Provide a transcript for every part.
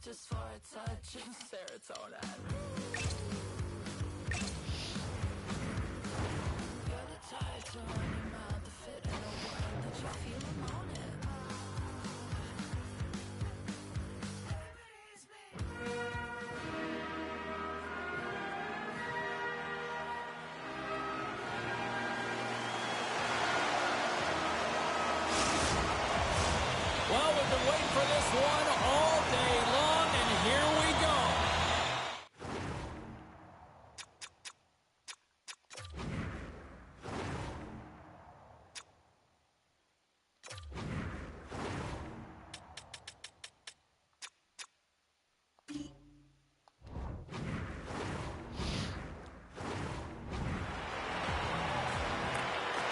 Just for a touch of serotonin. You're the type to run your mouth to fit in a world that you feel alone in. Well, we've been waiting for this one all day long, and here we go.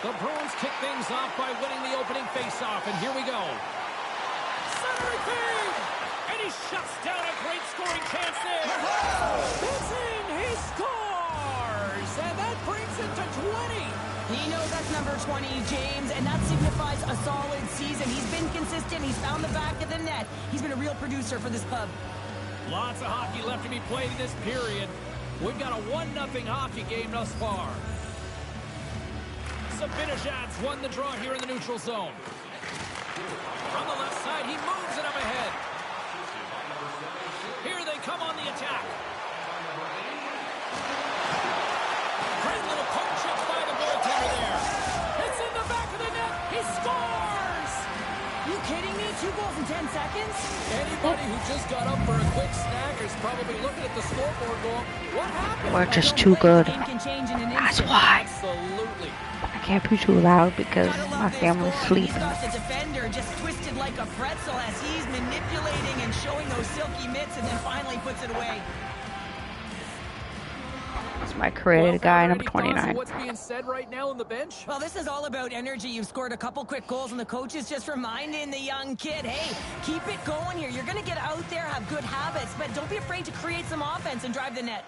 The Bruins kick things off by winning the opening faceoff, and here we go. Centering feed! And he shuts down a great scoring chance there. It's in! He scores! And that brings it to 20. He knows that's number 20, James, and that signifies a solid season. He's been consistent. He's found the back of the net. He's been a real producer for this club. Lots of hockey left to be played in this period. We've got a 1-0 hockey game thus far. Sabinajad's won the draw here in the neutral zone. From the left side, he moves it up ahead. Here they come on the attack. Great little poke check by the goaltender there. It's in the back of the net. He scores! You kidding me? 2 goals in 10 seconds? Anybody who just got up for a quick snack is probably looking at the scoreboard going, what happened? We're just too good. That's why. Absolutely. I can't be too loud because my family's sleeping. The defender just twisted like a pretzel as he's manipulating and showing those silky mitts and then finally puts it away. It's my creative guy, number 29. What's being said right now on the bench? Well, this is all about energy. You've scored a couple quick goals, and the coach is just reminding the young kid, hey, keep it going here. You're going to get out there, have good habits, but don't be afraid to create some offense and drive the net.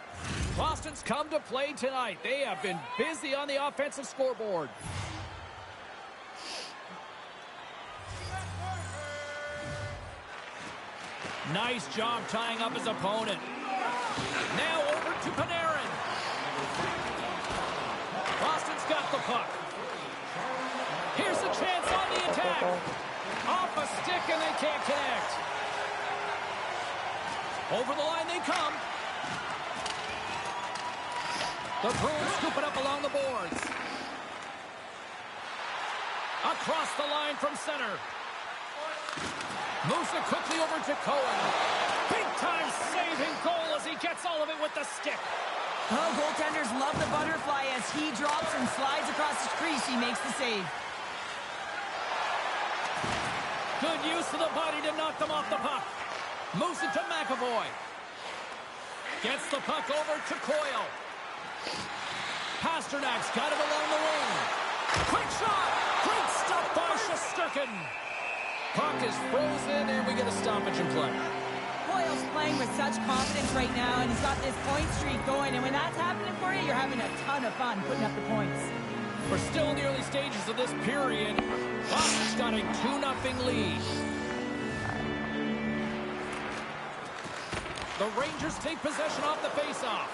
Boston's come to play tonight. They have been busy on the offensive scoreboard. Nice job tying up his opponent. Now over to Panarin. Boston's got the puck. Here's a chance on the attack. Off a stick and they can't connect. Over the line they come. The Bruins scoop it up along the boards. Across the line from center. Moves it quickly over to Cohen. Big-time saving goal as he gets all of it with the stick. Oh, goaltenders love the butterfly as he drops and slides across the crease. He makes the save. Good use of the body to knock them off the puck. Moves it to McAvoy. Gets the puck over to Coyle. Pasternak's got it along the wing. Quick shot! Great stop by Shesterkin. Puck is frozen, and we get a stoppage in play. Coyle's playing with such confidence right now, and he's got this point streak going, and when that's happening for you, you're having a ton of fun putting up the points. We're still in the early stages of this period. Boston's got a 2-0 lead. The Rangers take possession off the faceoff.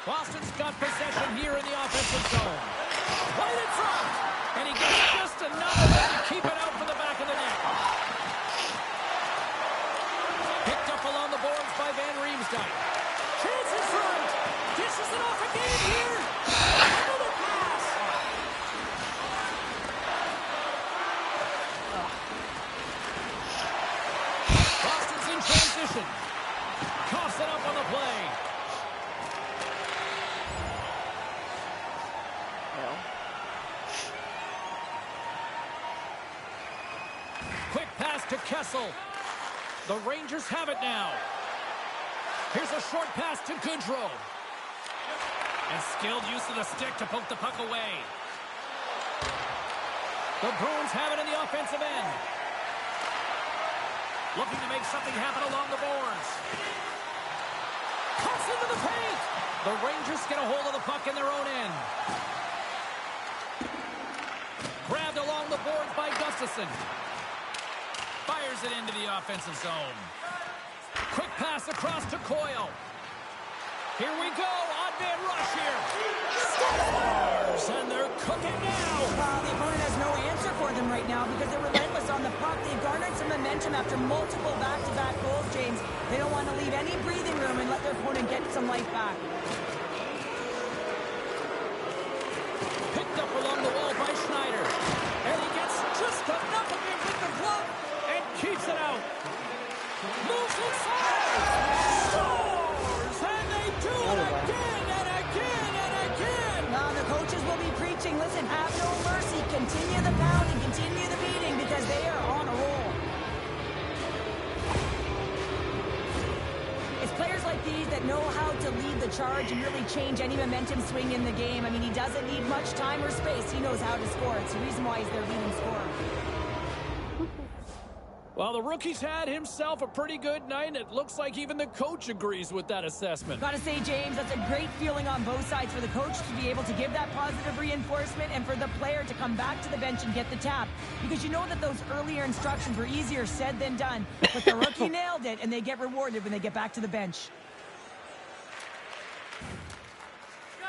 Boston's got possession here in the offensive zone. Right in front. And he gets just another one to keep it out for the back of the net. Picked up along the boards by Van Riemsdyk. Chance in front. Dishes it off again here. Another pass. Boston's in transition. Coughs it up on the play. Quick pass to Kessel. The Rangers have it now. Here's a short pass to Goodrow. And skilled use of the stick to poke the puck away. The Bruins have it in the offensive end. Looking to make something happen along the boards. Cuts into the paint. The Rangers get a hold of the puck in their own end. Grabbed along the boards by Gustafsson. Fires it into the offensive zone. Quick pass across to Coyle. Here we go. Odd man rush here. Stars, and they're cooking now. The opponent has no answer for them right now because they're relentless on the puck. They've garnered some momentum after multiple back-to-back goals, James. They don't want to leave any breathing room and let their opponent get some life back. Picked up along the wall by Schneider. And he gets just enough of it with the glove and keeps it out. Moves inside. Scores! And they do it again and again and again. Now the coaches will be preaching, listen, have no mercy. Continue the pounding, continue the beating because they are on a roll. It's players like these that know how to lead the charge and really change any momentum swing in the game. I mean, he doesn't need much time or space. He knows how to score. It's the reason why he's their leading scorer. Well, the rookie's had himself a pretty good night, and it looks like even the coach agrees with that assessment. Gotta say, James, that's a great feeling on both sides for the coach to be able to give that positive reinforcement and for the player to come back to the bench and get the tap. Because you know that those earlier instructions were easier said than done. But the rookie nailed it, and they get rewarded when they get back to the bench.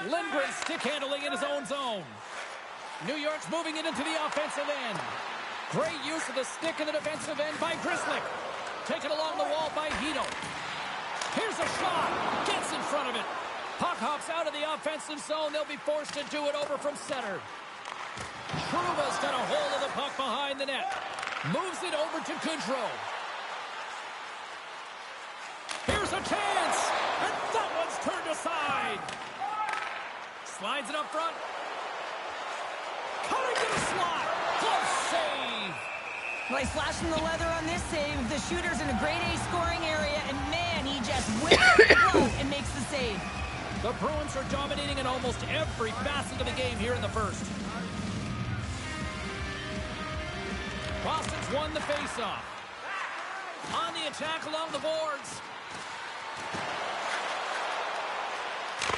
Lindgren stick handling in his own zone. New York's moving it into the offensive end. Great use of the stick in the defensive end by Grzelcyk. Taken along the wall by Hito. Here's a shot. Gets in front of it. Puck hops out of the offensive zone. They'll be forced to do it over from center. Truba's got a hold of the puck behind the net. Moves it over to Goodrow. Here's a chance. And that one's turned aside. Slides it up front. Cutting to the slot. Close save. Well, he's flashing the leather on this save. The shooter's in a grade A scoring area, and man, he just whips the glove and makes the save. The Bruins are dominating in almost every facet of the game here in the first. Boston's won the faceoff. On the attack along the boards.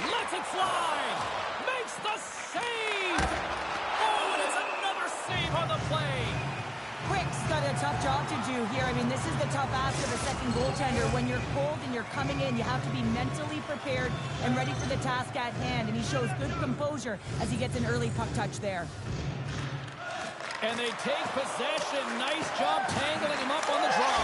Lets it fly. Makes the save. Oh, and it's another save on the play. Quick's got a tough job to do here. I mean, this is the tough ask of a second goaltender. When you're cold and you're coming in, you have to be mentally prepared and ready for the task at hand. And he shows good composure as he gets an early puck touch there. And they take possession. Nice job tangling him up on the draw.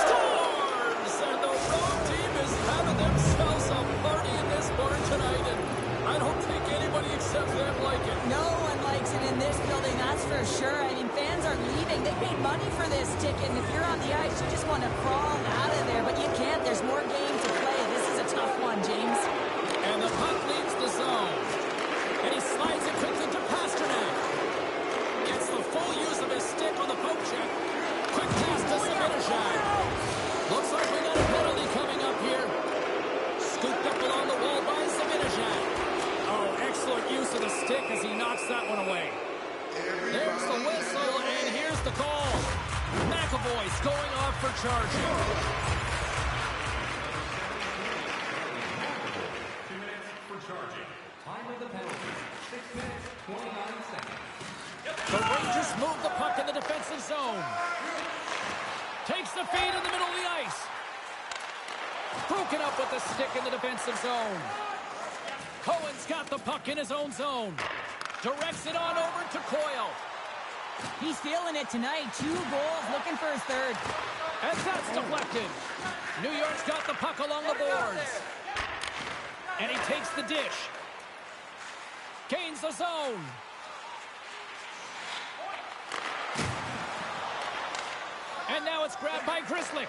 Scores! And the road team is having themselves a party in this bar tonight. And I don't think anybody except them like it. No one likes it in this building, that's for sure. I mean, fans are leaving. They paid money for this ticket. And if you're on the ice, you just want to crawl out of there. But you can't. There's more game to play. This is a tough one, James. And the puck leaves the zone. And he slides it quickly to Pasternak. Gets the full use of his stick on the poke check. Quick pass to Zibanejad. Looks like we got a penalty coming up here. Scooped up along the wall by Zibanejad. Oh, excellent use of the stick as he knocks that one away. There's the whistle, and here's the call. McAvoy's going off for charging. 2 minutes for charging. Time of the penalty, 6 minutes, 29 seconds. The Rangers move the puck in the defensive zone. Takes the feed in the middle of the ice. Broken up with the stick in the defensive zone. Cohen's got the puck in his own zone. Directs it on over to Coyle. He's feeling it tonight. 2 goals, looking for his third. And that's deflected. New York's got the puck along the boards. And he takes the dish. Gains the zone. And now it's grabbed by Grzelcyk.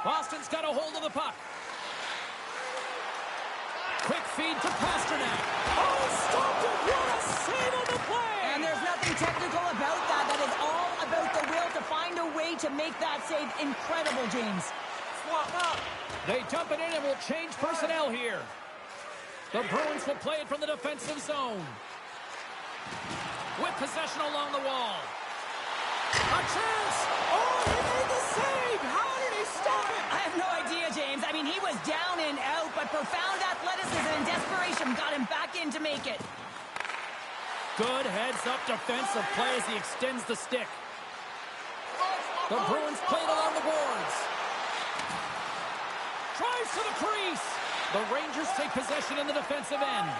Boston's got a hold of the puck. Quick feed to Pasternak. Oh, stopped it. What a save on the play. And there's nothing technical about that. That is all about the will to find a way to make that save incredible, James. Swap up. They dump it in and will change personnel here. The Bruins will play it from the defensive zone. With possession along the wall. A chance! Oh, he made the save! How did he stop it? I have no idea, James. I mean, he was down and profound athleticism and desperation got him back in to make it. Good heads-up defensive play as he extends the stick. The Bruins play it along the boards. Drives to the crease. The Rangers take possession in the defensive end.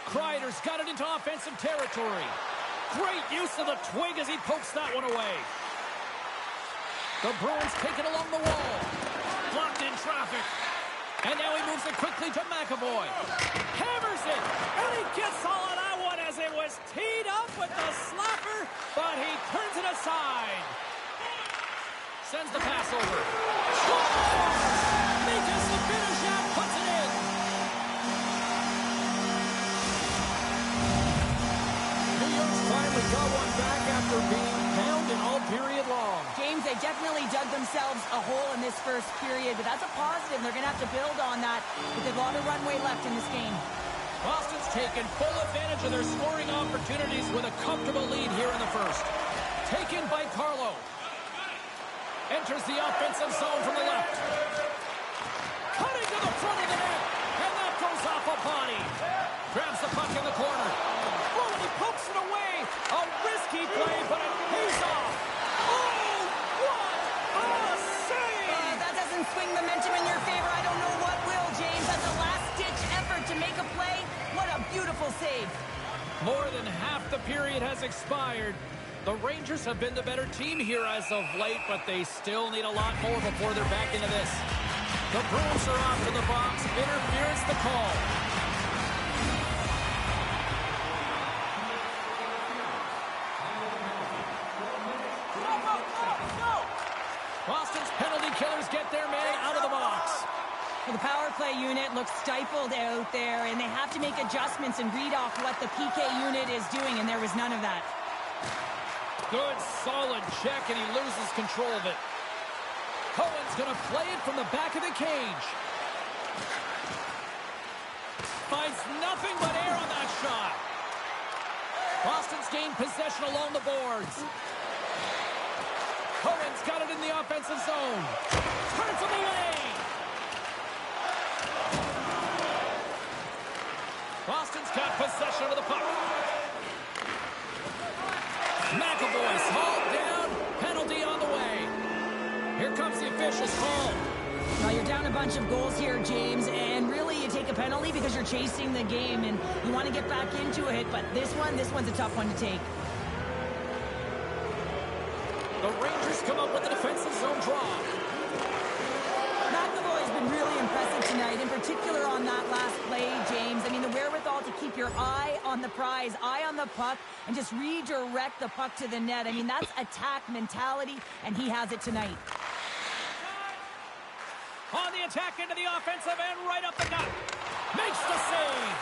Kreider's got it into offensive territory. Great use of the twig as he pokes that one away. The Bruins take it along the wall. Blocked in traffic. And now he moves it quickly to McAvoy. Hammers it. And he gets all of that one as it was teed up with the slapper, but he turns it aside. Sends the pass over. Scores! Makes the finish and puts it in. New York's finally got one back after being pounded all period long. James, they definitely dug themselves a hole in this first period, but that's a positive. They're going to have to build on that with a lot of runway left in this game. Boston's taken full advantage of their scoring opportunities with a comfortable lead here in the first. Taken by Carlo. Enters the offensive zone from the left. Cutting to the front of the net. And that goes off a body. Grabs the puck in the corner. Oh, he pokes it away. A risky play, but it pays off. Oh, what a save! That doesn't swing momentum in your favor. I don't know what will, James. That's a last-ditch effort to make a play. What a beautiful save. More than half the period has expired. The Rangers have been the better team here as of late, but they still need a lot more before they're back into this. The Bruins are off to the box. Interference the call. Boston's penalty killers get their man out of the box. Well, the power play unit looks stifled out there, and they have to make adjustments and read off what the PK unit is doing, and there was none of that. Good, solid check, and he loses control of it. Cohen's going to play it from the back of the cage. Finds nothing but air on that shot. Boston's gained possession along the boards. Cohen's got it in the offensive zone. Turns him away. Boston's got possession of the puck. McAvoy's hauled down. Penalty on the way. Here comes the official's call. Well, you're down a bunch of goals here, James, and really you take a penalty because you're chasing the game and you want to get back into it, but this one's a tough one to take. The Rangers come up with the defensive zone draw. McAvoy's been really impressive tonight, in particular on that last play, James. I mean, the wherewithal to keep your eye on the prize, eye on the puck, and just redirect the puck to the net. I mean, that's attack mentality, and he has it tonight. On the attack into the offensive end, right up the gut. Makes the save.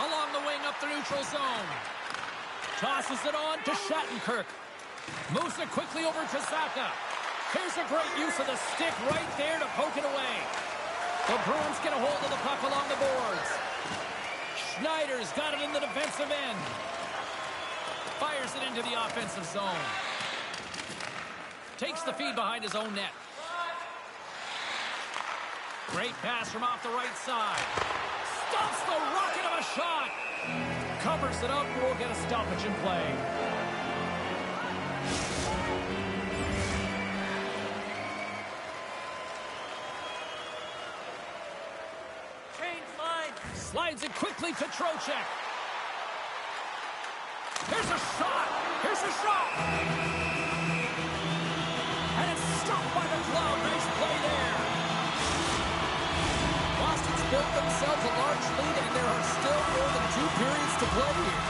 Along the wing up the neutral zone. Tosses it on to Shattenkirk. Moves it quickly over to Zaka. Here's a great use of the stick right there to poke it away. The Bruins get a hold of the puck along the boards. Schneider's got it in the defensive end. Fires it into the offensive zone. Takes the feed behind his own net. Great pass from off the right side. Stops the rocket of a shot. Covers it up and will get a stoppage in play. Slides it quickly to Trocheck. Here's a shot. Here's a shot. And it's stopped by the glove. Nice play there. Boston's built themselves a large lead, and there are still more than 2 periods to play here.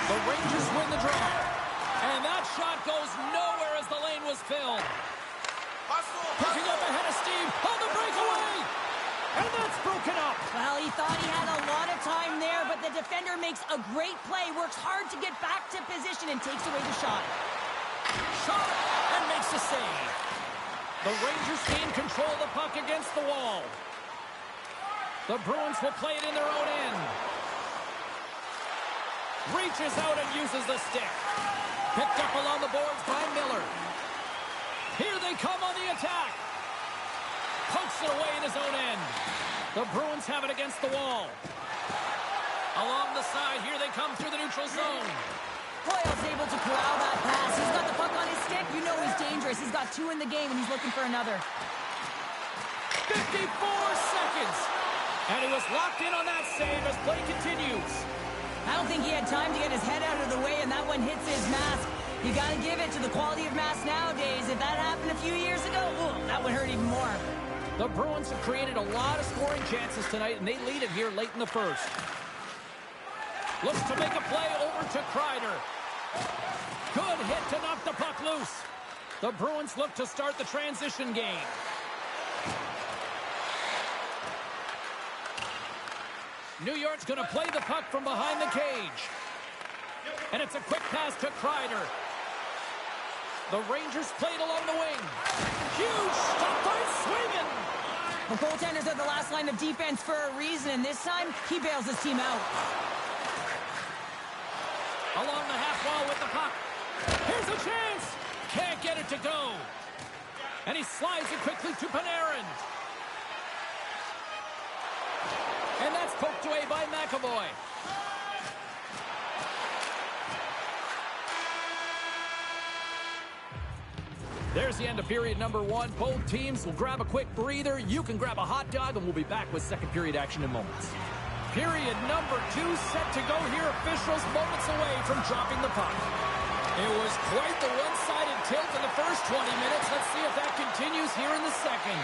The Rangers win the draw. And that shot goes nowhere as the lane was filled. Picking up ahead of Steve on the breakaway. And that's broken up. Well, he thought he had a lot of time there, but the defender makes a great play, works hard to get back to position, and takes away the shot. Shot and makes a save. The Rangers gain control of the puck against the wall. The Bruins will play it in their own end. Reaches out and uses the stick. Picked up along the boards by Miller. Here they come on the attack. Pokes it away in his own end. The Bruins have it against the wall. Along the side, here they come through the neutral zone. Coyle's able to corral that pass. He's got the puck on his stick. You know he's dangerous. He's got 2 in the game, and he's looking for another. 54 seconds. And he was locked in on that save as play continues. I don't think he had time to get his head out of the way, and that one hits his mask. You got to give it to the quality of mask nowadays. If that happened a few years ago, that would hurt even more. The Bruins have created a lot of scoring chances tonight, and they lead it here late in the first. Looks to make a play over to Kreider. Good hit to knock the puck loose. The Bruins look to start the transition game. New York's going to play the puck from behind the cage. And it's a quick pass to Kreider. The Rangers played along the wing. Huge stop by Swayman. The goaltenders are the last line of defense for a reason, and this time, he bails his team out. Along the half wall with the puck. Here's a chance. Can't get it to go. And he slides it quickly to Panarin. And that's poked away by McAvoy. There's the end of period number 1. Both teams will grab a quick breather. You can grab a hot dog, and we'll be back with second period action in moments. Period number 2 set to go here. Officials moments away from dropping the puck. It was quite the one-sided tilt in the first 20 minutes. Let's see if that continues here in the second.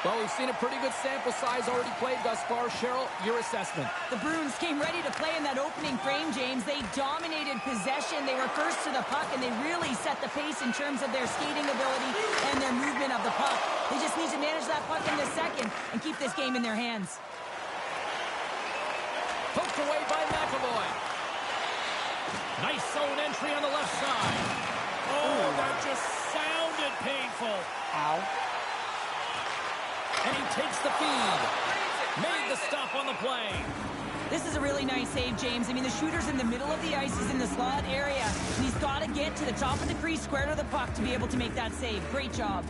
Well, we've seen a pretty good sample size already played thus far. Cheryl, your assessment. The Bruins came ready to play in that opening frame, James. They dominated possession. They were first to the puck, and they really set the pace in terms of their skating ability and their movement of the puck. They just need to manage that puck in the second and keep this game in their hands. Poked away by McAvoy. Nice zone entry on the left side. Oh, that just sounded painful. Ow. And he takes the feed. Made the stop on the play. This is a really nice save, James. I mean, the shooter's in the middle of the ice. He's in the slot area. And he's got to get to the top of the crease, square to the puck, to be able to make that save. Great job.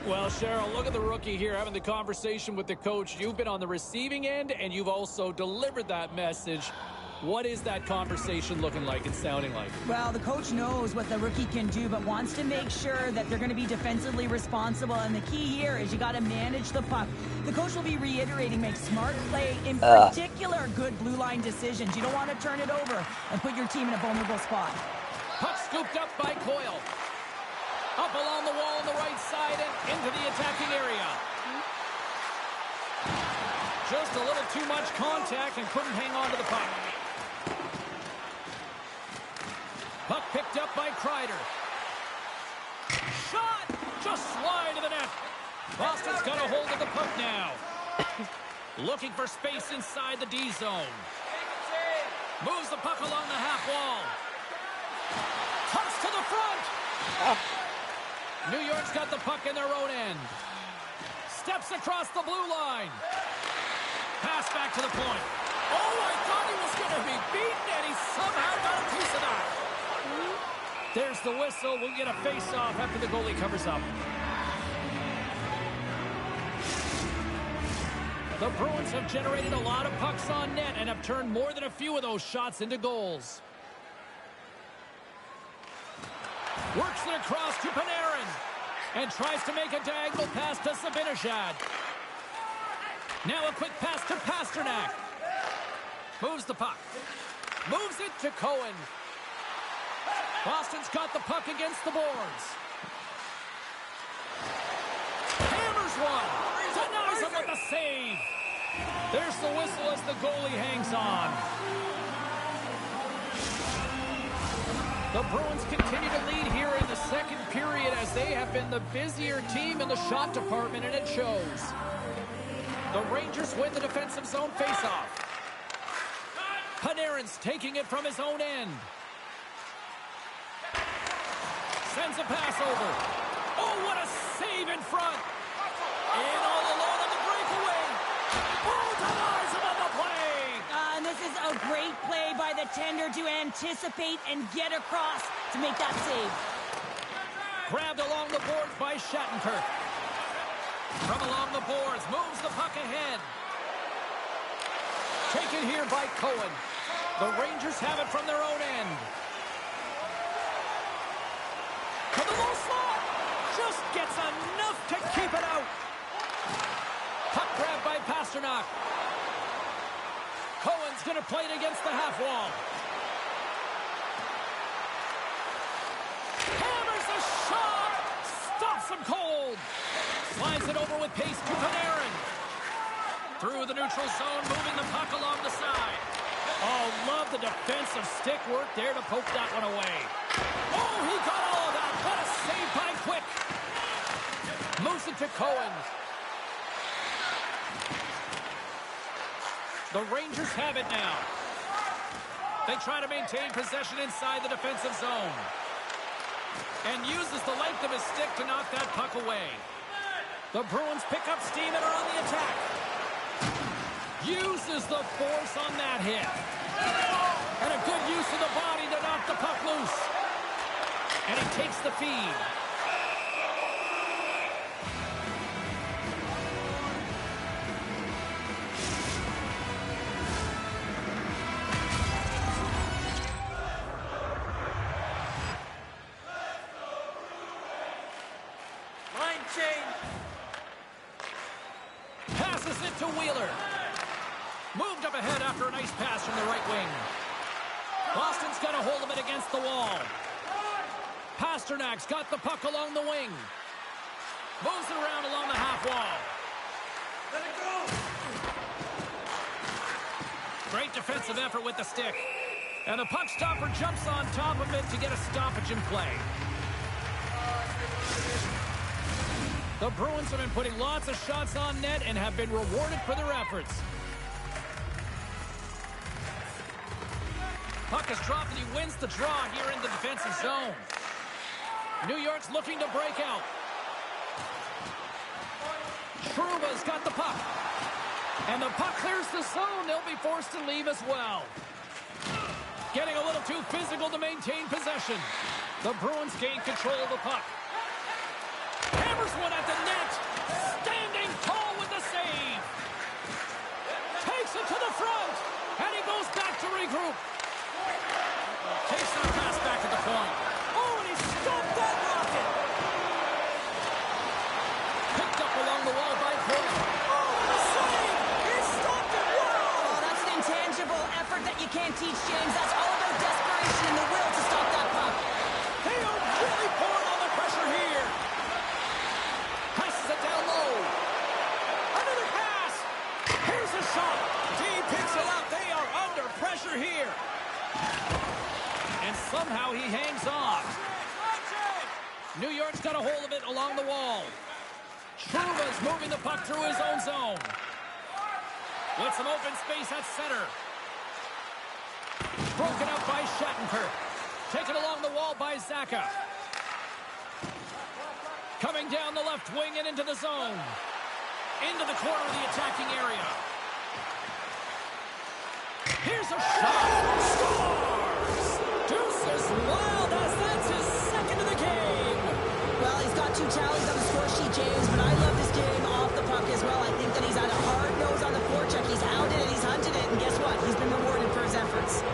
Well, Cheryl, look at the rookie here having the conversation with the coach. You've been on the receiving end, and you've also delivered that message. What is that conversation looking like and sounding like? Well, the coach knows what the rookie can do, but wants to make sure that they're going to be defensively responsible. And the key here is you got to manage the puck. The coach will be reiterating, make smart play, in particular, good blue line decisions. You don't want to turn it over and put your team in a vulnerable spot. Puck scooped up by Coyle. Up along the wall on the right side and into the attacking area. Just a little too much contact and couldn't hang on to the puck. Puck picked up by Kreider. Shot! Just wide of the net. Boston's got a hold of the puck now. Looking for space inside the D zone. Moves the puck along the half wall. Toss to the front. New York's got the puck in their own end. Steps across the blue line. Pass back to the point. Oh, I thought he was going to be beaten, and he somehow got a piece of that. There's the whistle. We'll get a face-off after the goalie covers up. The Bruins have generated a lot of pucks on net and have turned more than a few of those shots into goals. Works it across to Panarin and tries to make a diagonal pass to Zibanejad. Now a quick pass to Pasternak. Moves the puck. Moves it to Cohen. Boston's got the puck against the boards. Hammers one. Denies him with a save. There's the whistle as the goalie hangs on. The Bruins continue to lead here in the second period as they have been the busier team in the shot department, and it shows. The Rangers win the defensive zone faceoff. Panarin's taking it from his own end. Sends a pass over. Oh, what a save in front. In all alone on the breakaway. Oh, denies him on the play. And this is a great play by the tender to anticipate and get across to make that save. Grabbed along the boards by Shattenkirk. From along the boards, moves the puck ahead. Taken here by Cohen. The Rangers have it from their own end. To the low slot. Just gets enough to keep it out. Puck grab by Pasternak. Cohen's going to play it against the half wall. Hammers a shot. Stops him cold. Slides it over with pace to Panarin. Through the neutral zone, moving the puck along the side. Oh, love the defensive stick work there to poke that one away. Oh, he got all of that. What a save by Quick. Moves it to Cohen. The Rangers have it now. They try to maintain possession inside the defensive zone. And uses the length of his stick to knock that puck away. The Bruins pick up steam and are on the attack. Uses the force on that hit. And a good use of the body to knock the puck loose. And he takes the feed. Line change. Passes it to Wheeler. Moved up ahead after a nice pass from the right wing. Boston's got a hold of it against the wall. Pasternak's got the puck along the wing. Moves it around along the half wall. Let it go. Great defensive effort with the stick. And the puck stopper jumps on top of it to get a stoppage in play. The Bruins have been putting lots of shots on net and have been rewarded for their efforts. Puck is dropped and he wins the draw here in the defensive zone. New York's looking to break out. Trouba's got the puck. And the puck clears the zone. They'll be forced to leave as well. Getting a little too physical to maintain possession. The Bruins gain control of the puck. Hammers one at the net. Standing tall with the save. Takes it to the front. And he goes back to regroup. Takes that pass back to the point. Oh, and he stopped that rocket. Picked up along the wall by Cohen. Oh, the save! He stopped it! Wow! Oh, that's an intangible effort that you can't teach, James. That's all about desperation and the will to stop that puck. They are really pouring on the pressure here. Passes it down low. Another pass. Here's a shot. D picks it up. They are under pressure here. And somehow he hangs on. New York's got a hold of it along the wall. Trouba's moving the puck through his own zone. With some open space at center. Broken up by Shattenkirk. Taken along the wall by Zacha. Coming down the left wing and into the zone. Into the corner of the attacking area. Here's a shot. Scores! Deuces Wild as that's his second of the game. Well, he's got 2 tallies on the score sheet, James, but I love this game off the puck as well. I think that he's had a hard nose on the forecheck. He's hounded it, he's hunted it, and guess what? He's been rewarded for his efforts.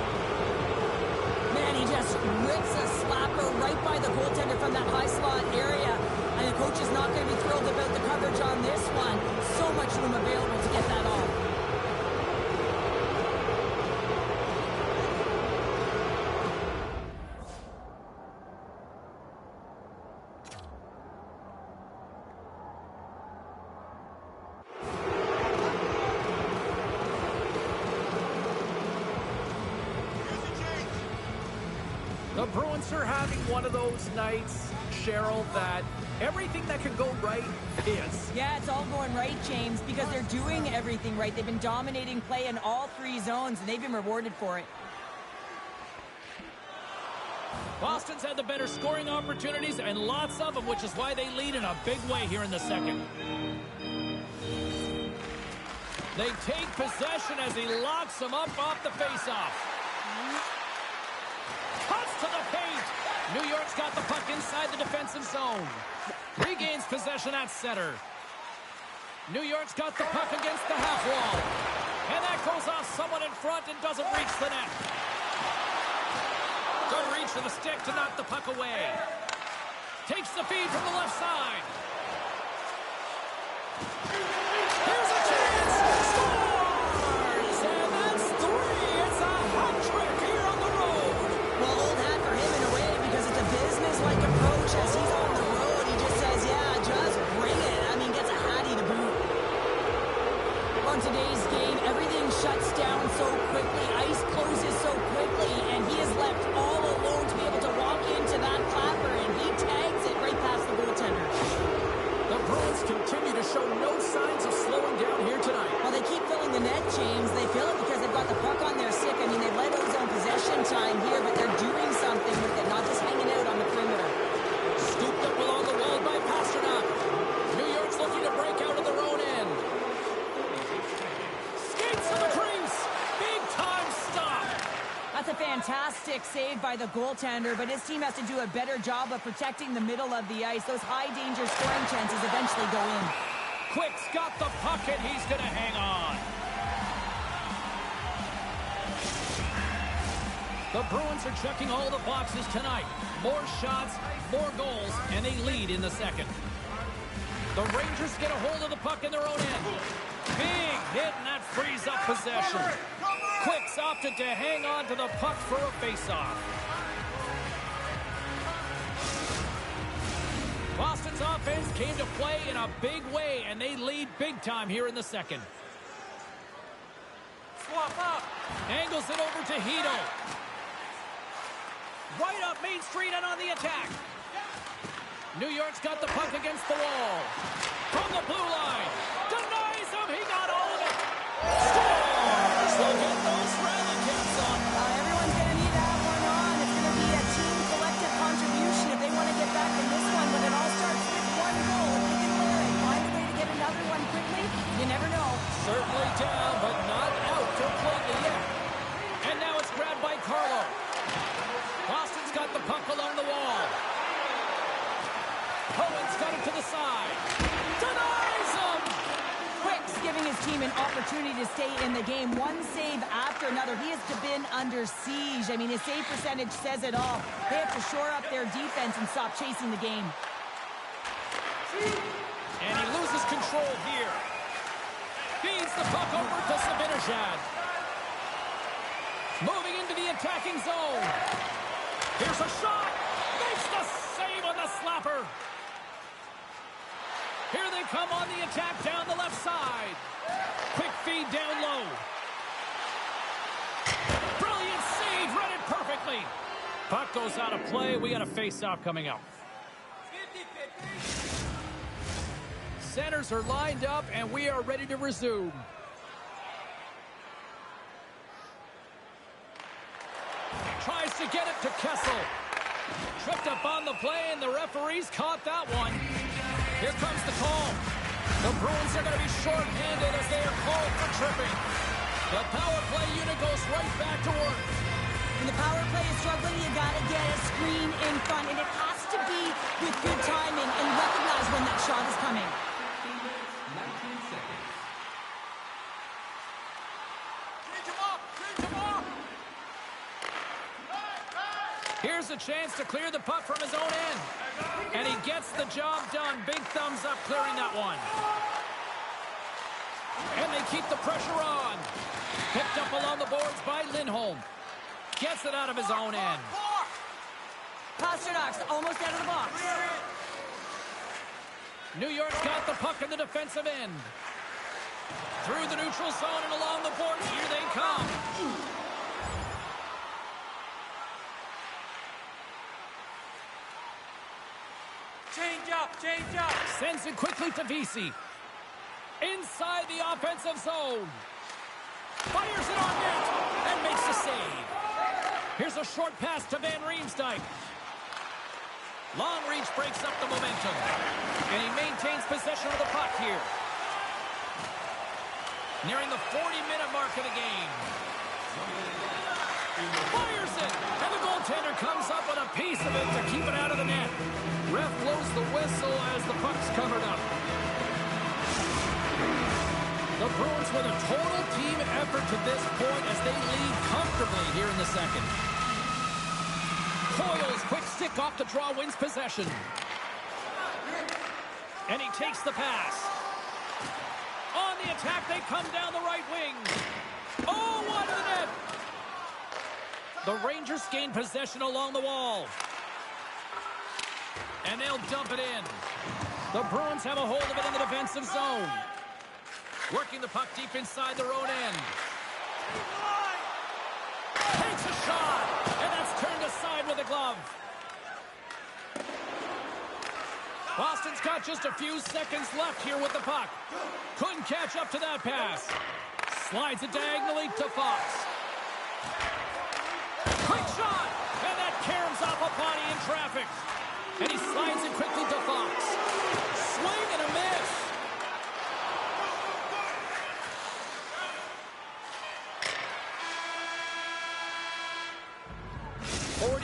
Man, he just rips a slapper right by the goaltender from that high slot area. And the coach is not going to be thrilled about the coverage on this one. So much room available to get that off. The Bruins are having one of those nights, Cheryl, that everything that can go right is. Yeah, it's all going right, James, because they're doing everything right. They've been dominating play in all 3 zones, and they've been rewarded for it. Boston's had the better scoring opportunities, and lots of them, which is why they lead in a big way here in the second. They take possession as he locks them up off the faceoff. Cuts to the paint. New York's got the puck inside inside the defensive zone. Regains possession at center. New York's got the puck against the half wall. And that goes off someone in front and doesn't reach the net. Good reach for the stick to knock the puck away. Takes the feed from the left side. Here's a chance. Scores! And that's 3. It's a hat trick here on the road. Well, old hat for him in a way because it's a business-like approach. As he's on the road, he just says, yeah, just bring it. I mean, gets a hattie to boot. On today's game, everything shuts down so quickly. Ice closes so quickly, and he is left all alone to be able to walk into that clapper, and he tags it right past the goaltender. The Bruins continue to show no signs of slowing down here tonight. Well, they keep filling the net, James. They fill it because they've got the puck on their stick. I mean, they've let zone possession time here, but they're doing something with it, not just hanging out on the perimeter. Scooped up along the wall by Pasternak. New York's looking to break out of their own end. Skates to the crease. Big time stop. That's a fantastic save by the goaltender, but his team has to do a better job of protecting the middle of the ice. Those high-danger scoring chances eventually go in. Quick's got the puck, and he's going to hang on. The Bruins are checking all the boxes tonight. More shots, more goals, and they lead in the second. The Rangers get a hold of the puck in their own end. Big hit, and that frees up possession. Quick's opted to hang on to the puck for a faceoff. Boston's offense came to play in a big way, and they lead big time here in the second. Swap up. Angles it over to Hito. Right up Main Street and on the attack. New York's got the puck against the wall. From the blue line. Denies him. He got all of it. Scores! Look at those rally caps on. Everyone's going to need to have one on. It's going to be a team collective contribution if they want to get back in this one. But it all starts with one goal. If you can wear it, find a way to get another one quickly, you never know. Certainly down, but not out completely yet. And now it's grabbed by Carlo. Boston's got the puck along the wall. Cohen's got it to the side. Denies him! Quick's giving his team an opportunity to stay in the game. One save after another. He has been under siege. I mean, his save percentage says it all. They have to shore up their defense and stop chasing the game. And he loses control here. Feeds the puck over to Zibanejad. Moving into the attacking zone. Here's a shot. Makes the save on the slapper. Here they come on the attack down the left side. Quick feed down low. Brilliant save. Read it perfectly. Puck goes out of play. We got a face-off coming up. 50-50. Centers are lined up, and we are ready to resume. Tries to get it to Kessel. Tripped up on the play, and the referees caught that one. Here comes the call. The Bruins are going to be short-handed as they are called for tripping. The power play unit goes right back to work. When the power play is struggling, you got to get a screen in front, and it has to be with good timing and recognize when that shot is coming. 19 seconds. Change him up. Change him up. Here's a chance to clear the puck from his own end. And he gets the job done. Big thumbs up clearing that one. And they keep the pressure on. Picked up along the boards by Lindholm. Gets it out of his own end. Pasternak's almost out of the box. New York's got the puck in the defensive end. Through the neutral zone and along the boards. Here they come. Change up. Change up. Sends it quickly to Vesey. Inside the offensive zone. Fires it on net and makes the save. Here's a short pass to Van Riemsdyk. Long reach breaks up the momentum. And he maintains possession of the puck here. Nearing the 40-minute mark of the game. Fires it. And the goaltender comes up with a piece of it to keep it out of the net. puck's covered up. The Bruins with a total team effort to this point as they lead comfortably here in the second. Coyle's quick stick off the draw wins possession. And he takes the pass. On the attack, they come down the right wing. Oh, what a net! The Rangers gain possession along the wall. And they'll dump it in. The Bruins have a hold of it in the defensive zone. Working the puck deep inside their own end. Takes a shot, and that's turned aside with a glove. Boston's got just a few seconds left here with the puck. Couldn't catch up to that pass. Slides it diagonally to Fox. Quick shot, and that caroms off a body in traffic. And he slides it quickly to Fox. Swing and a miss.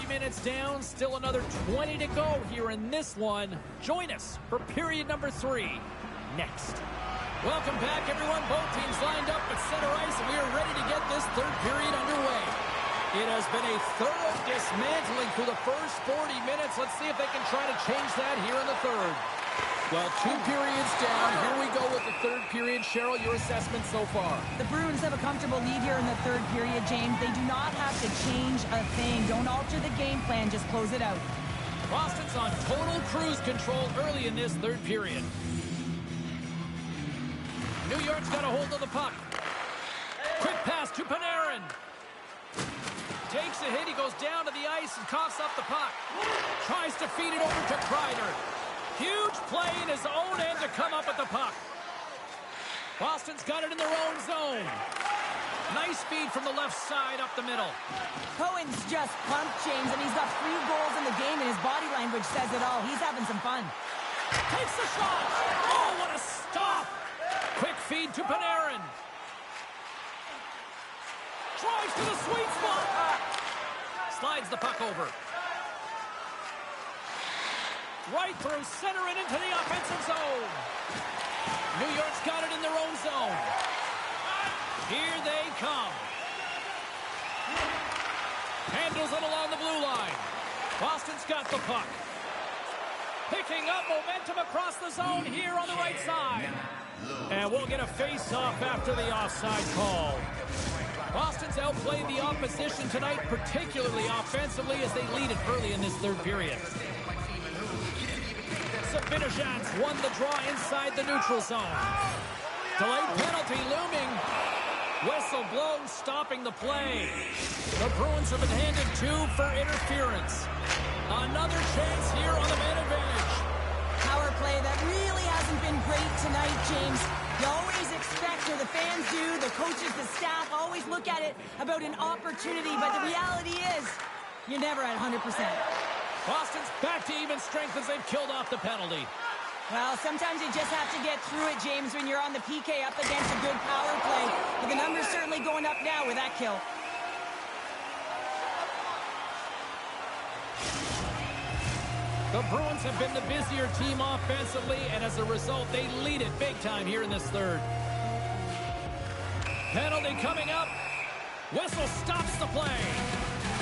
Minutes down, still another 20 to go here in this one. Join us for period number 3 next. Welcome back, everyone. Both teams lined up at center ice, and we are ready to get this third period underway. It has been a thorough dismantling through the first 40 minutes. Let's see if they can try to change that here in the third. Well, 2 periods down. Here we go with the third period. Cheryl, your assessment so far? The Bruins have a comfortable lead here in the third period, James. They do not have to change a thing. Don't alter the game plan. Just close it out. Boston's on total cruise control early in this third period. New York's got a hold of the puck. Quick pass to Panarin. Takes a hit. He goes down to the ice and coughs up the puck. Tries to feed it over to Kreider. Huge play in his own end to come up with the puck. Boston's got it in their own zone. Nice feed from the left side up the middle. Cohen's just pumped, James, and he's got 3 goals in the game, and his body language says it all. He's having some fun. Takes the shot. Oh, what a stop. Quick feed to Panarin. Drives to the sweet spot. Slides the puck over. Right through center and into the offensive zone. New York's got it in their own zone. Here they come. Handles it along the blue line. Boston's got the puck. Picking up momentum across the zone here on the right side. And we'll get a face-off after the offside call. Boston's outplayed the opposition tonight, particularly offensively, as they lead it early in this third period. Sabinajad's won the draw inside the neutral zone. Delayed penalty looming. Whistle blown, stopping the play. The Bruins have been handed 2 for interference. Another chance here on the man advantage. Power play that really hasn't been great tonight, James. You always expect, or the fans do, the coaches, the staff always look at it about an opportunity, but the reality is you're never at 100%. Boston's back to even strength as they've killed off the penalty. Well, sometimes you just have to get through it, James, when you're on the PK up against a good power play. But the number's certainly going up now with that kill. The Bruins have been the busier team offensively, and as a result, they lead it big time here in this third. Penalty coming up. Whistle stops the play.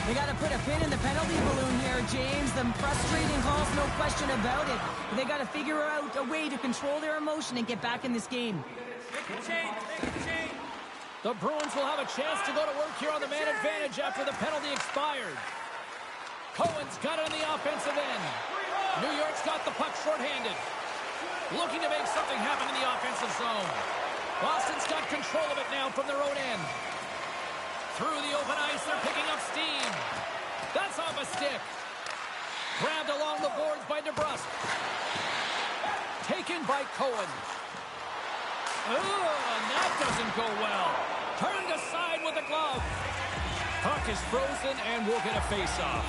They got to put a pin in the penalty balloon here, James. The frustrating calls, no question about it. But they got to figure out a way to control their emotion and get back in this game. Make a change. Make a change. The Bruins will have a chance to go to work here on the man advantage after the penalty expired. Cohen's got it on the offensive end. New York's got the puck shorthanded. Looking to make something happen in the offensive zone. Boston's got control of it now from their own end. Through the open ice, they're picking up steam. That's off a stick. Grabbed along the boards by DeBrusque. Taken by Cohen. Oh, and that doesn't go well. Turned aside with a glove. Puck is frozen, and we'll get a face-off.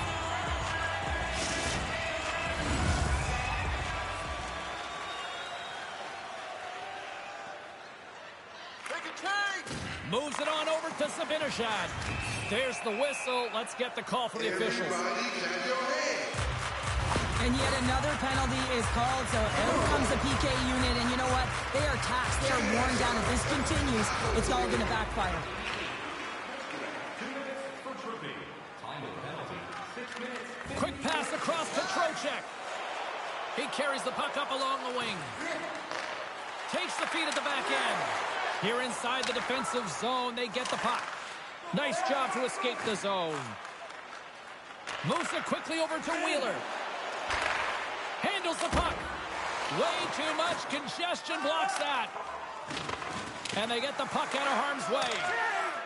Moves it on over to Sabinajad. There's the whistle. Let's get the call from the officials. And yet another penalty is called, so out comes the PK unit, and you know what? They are taxed, they are worn down. If this continues, it's all going to backfire. 2 minutes for tripping. Time of penalty, 6 minutes. Quick pass across to Trocheck. He carries the puck up along the wing. Takes the feed at the back end. Here inside the defensive zone, they get the puck. Nice job to escape the zone. Moves it quickly over to Wheeler. Handles the puck. Way too much congestion blocks that. And they get the puck out of harm's way.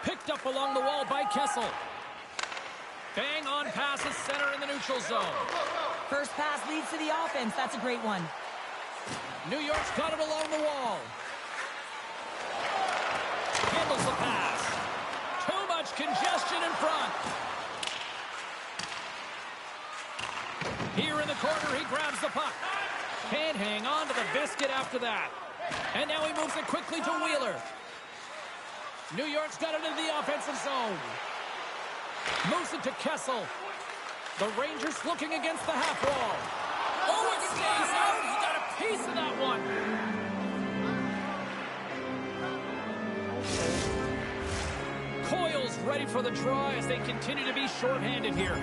Picked up along the wall by Kessel. Bang on passes center in the neutral zone. First pass leads to the offense. That's a great one. New York's got it along the wall. Handles the pass. Too much congestion in front. Here in the corner, he grabs the puck. Can't hang on to the biscuit after that. And now he moves it quickly to Wheeler. New York's got it into the offensive zone. Moves it to Kessel. The Rangers looking against the half wall. Oh, it stays out. He got a piece of that one. Coyle's ready for the draw as they continue to be shorthanded here.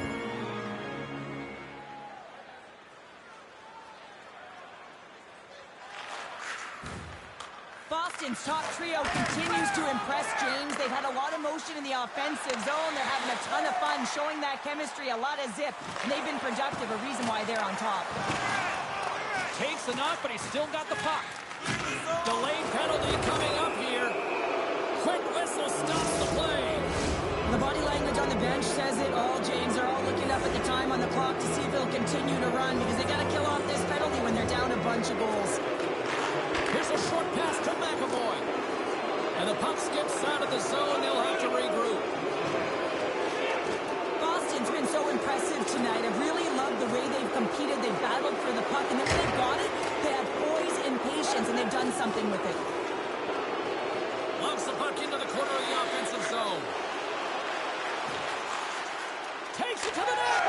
Boston's top trio continues to impress, James. They've had a lot of motion in the offensive zone. They're having a ton of fun, showing that chemistry, a lot of zip, and they've been productive, a reason why they're on top. Takes a knock, but he's still got the puck. Delayed penalty coming up here. Quick whistle stops the play. The body language on the bench says it all, James. They're all looking up at the time on the clock to see if they'll continue to run because they got to kill off this penalty when they're down a bunch of goals. Here's a short pass to McAvoy. And the puck skips out of the zone. They'll have to regroup. Boston's been so impressive tonight. I've really loved the way they've competed. They've battled for the puck. And then when they've got it, they have poise and patience, and they've done something with it. Loves the puck into the corner of the offensive zone. Takes it to the net.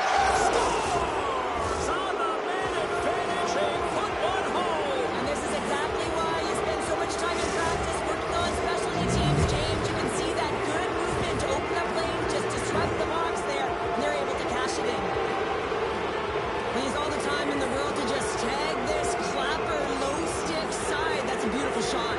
Scores on the minute finishing. Put one home. And this is exactly why you spend so much time in practice working on specialty teams, James. You can see that good movement to open up lane, just disrupt the box there, and they're able to cash it in. He has all the time in the world to just tag this clapper low stick side. That's a beautiful shot.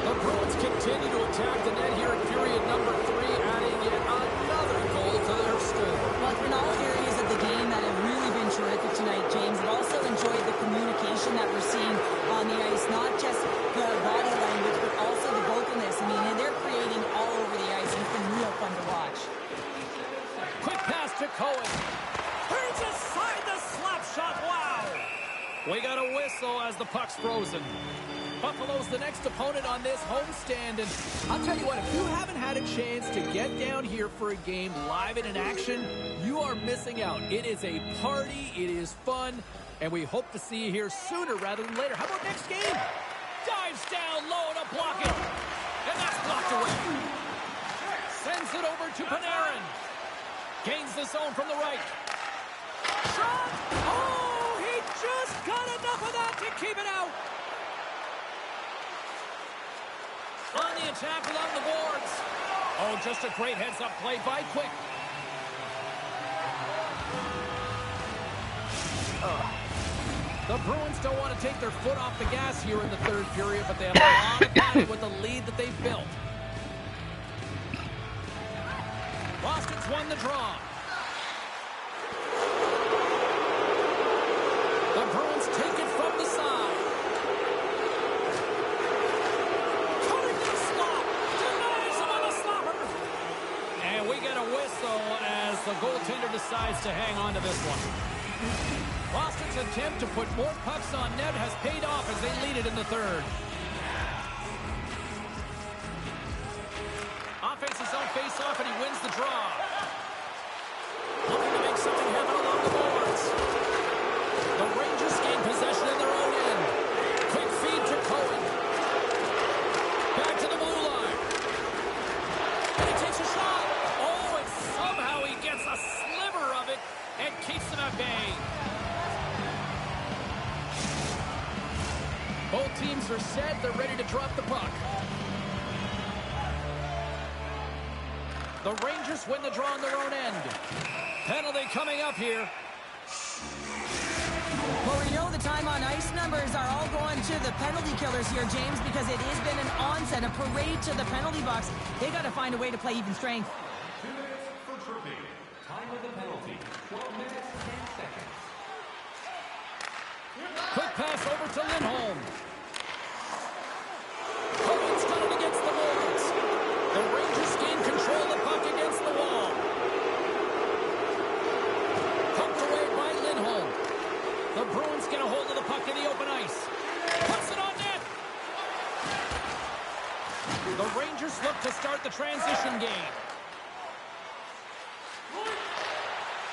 The Bruins continue to attack the net here in period number 3, adding yet another goal to their score. Well, it's been all areas of the game that have really been terrific tonight, James. I've also enjoyed the communication that we're seeing on the ice, not just the body language, but also the vocalness. I mean, they're creating all over the ice, and it's been real fun to watch. Quick pass to Cohen. Turns aside the slap shot. Wow. We got a whistle as the puck's frozen. Buffalo's the next opponent on this homestand, and I'll tell you what, if you haven't had a chance to get down here for a game live and in action, you are missing out. It is a party, it is fun, and we hope to see you here sooner rather than later. How about next game? Dives down low to block it, and that's blocked away. Sends it over to Panarin. Gains the zone from the right. Shot! Oh, he just got enough of that to keep it out. On the attack along the boards. Oh, just a great heads-up play by Quick. The Bruins don't want to take their foot off the gas here in the third period, but they have a lot of battle with the lead that they've built. Boston's won the draw. The Bruins take it from the side. The goaltender decides to hang on to this one. Boston's attempt to put more pucks on net has paid off as they lead it in the third. Offense's own face-off, and he wins the draw. Looking to make something happen along the boards. The Rangers gain possession in their own end. Quick feed to Cohen. Back to the blue line. And he takes a shot. Oh, it's somehow teams are set. They're ready to drop the puck. The Rangers win the draw on their own end. Penalty coming up here. Well, we know the time on ice numbers are all going to the penalty killers here, James, because it has been an onset, a parade to the penalty box. They got to find a way to play even strength. 2 minutes for tripping. Time of the penalty, 12 minutes, 10 seconds. Quick pass over to Lindholm. Cohen's got it against the boards. The Rangers gain control of the puck against the wall. Pumped away by Lindholm. The Bruins get a hold of the puck in the open ice. Puts it on net. The Rangers look to start the transition game.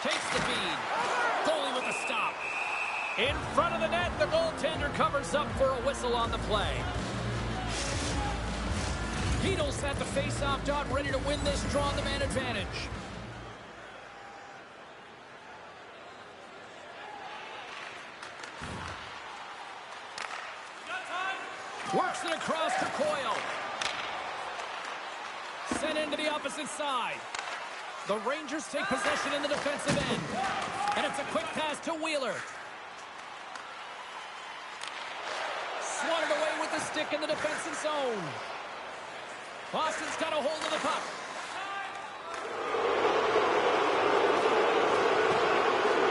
Takes the feed. Goalie with a stop. In front of the net, the goaltender covers up for a whistle on the play. Beatles at the face-off dot, ready to win this draw on the man advantage. Works it across to Coyle. Sent into the opposite side. The Rangers take possession in the defensive end. And it's a quick pass to Wheeler. Swatted away with the stick in the defensive zone. Boston's got a hold of the puck.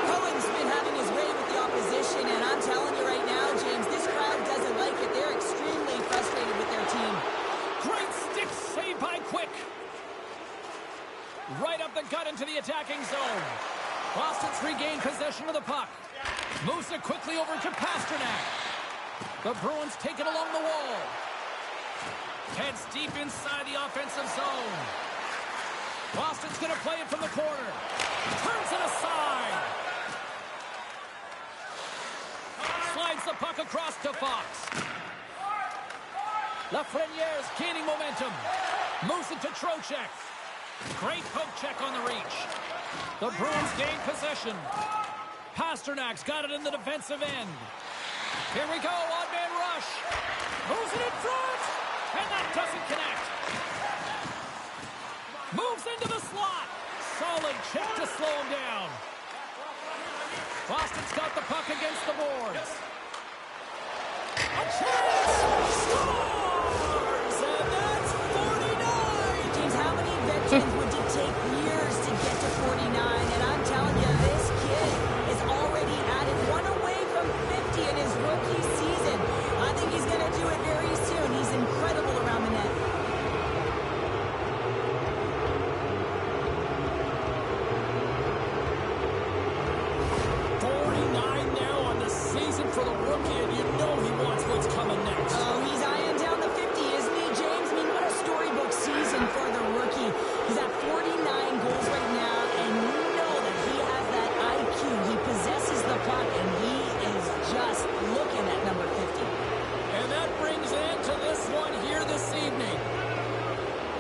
Cohen's been having his way with the opposition, and I'm telling you right now, James, this crowd doesn't like it. They're extremely frustrated with their team. Great stick save by Quick. Right up the gut into the attacking zone. Boston's regained possession of the puck. Moves it quickly over to Pasternak. The Bruins take it along the wall. Heads deep inside the offensive zone. Boston's going to play it from the corner. Turns it aside. Slides the puck across to Fox. Lafreniere's gaining momentum. Moves it to Trocheck. Great poke check on the reach. The Bruins gain possession. Pasternak's got it in the defensive end. Here we go, odd-man rush. Moves it in front. And that doesn't connect. Moves into the slot. Solid check to slow him down. Boston's got the puck against the boards. A chance! Scores! And that's 49! James, how many veterans would it take years to get to 49? And I'm telling you, this kid is already added one away from 50 in his rookie season. I think he's going to do it very soon. He's incredible around the net. For the rookie, and you know he wants what's coming next. Oh, he's eyeing down the 50, isn't he, James? I mean, what a storybook season for the rookie. He's at 49 goals right now, and you know that he has that IQ. He possesses the puck, and he is just looking at number 50. And that brings an end to this one here this evening.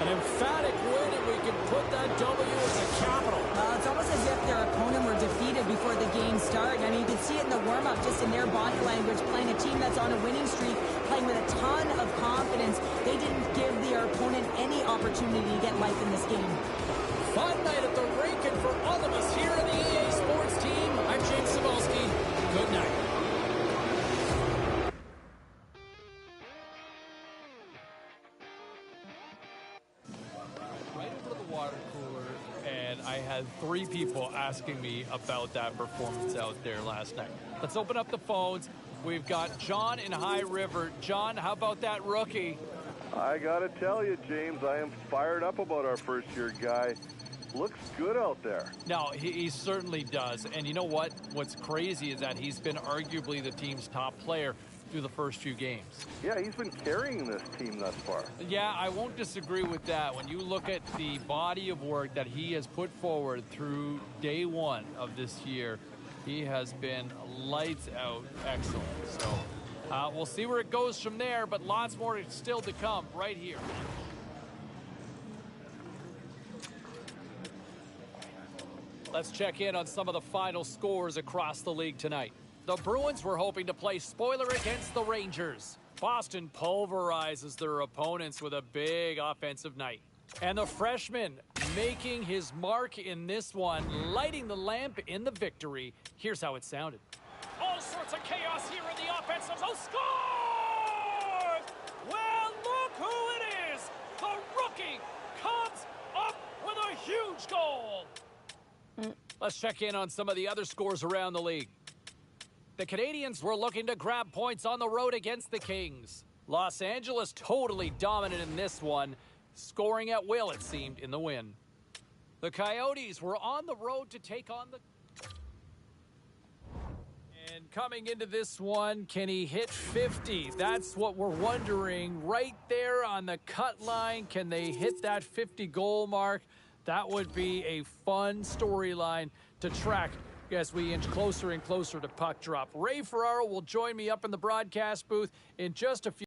An emphatic win, and we can put that W in the capital. It's almost as if their opponent were defeated before the game started. I mean, you can see it in the warm-up, just in their body language, playing a team that's on a winning streak, playing with a ton of confidence. They didn't give their opponent any opportunity to get life in this game. Fun night at the rink, and for all of us here in the EA Sports team, I'm James Cebulski. Good night. I had 3 people asking me about that performance out there last night. Let's open up the phones. We've got John in High River. John, how about that rookie? I got to tell you, James, I am fired up about our first-year guy. Looks good out there. No, he certainly does. And you know what? What's crazy is that he's been arguably the team's top player through the first few games. Yeah, he's been carrying this team thus far. Yeah, I won't disagree with that. When you look at the body of work that he has put forward through day one of this year, he has been lights out excellent. So we'll see where it goes from there, but lots more still to come right here. Let's check in on some of the final scores across the league tonight. The Bruins were hoping to play spoiler against the Rangers. Boston pulverizes their opponents with a big offensive night. And the freshman making his mark in this one, lighting the lamp in the victory. Here's how it sounded. All sorts of chaos here in the offensive zone. Scores! Well, look who it is! The rookie comes up with a huge goal! Let's check in on some of the other scores around the league. The Canadians were looking to grab points on the road against the Kings. Los Angeles totally dominant in this one, scoring at will, it seemed, in the win. The Coyotes were on the road to take on the... And coming into this one, can he hit 50? That's what we're wondering. Right there on the cut line, can they hit that 50-goal mark? That would be a fun storyline to track as we inch closer and closer to puck drop. Ray Ferraro will join me up in the broadcast booth in just a few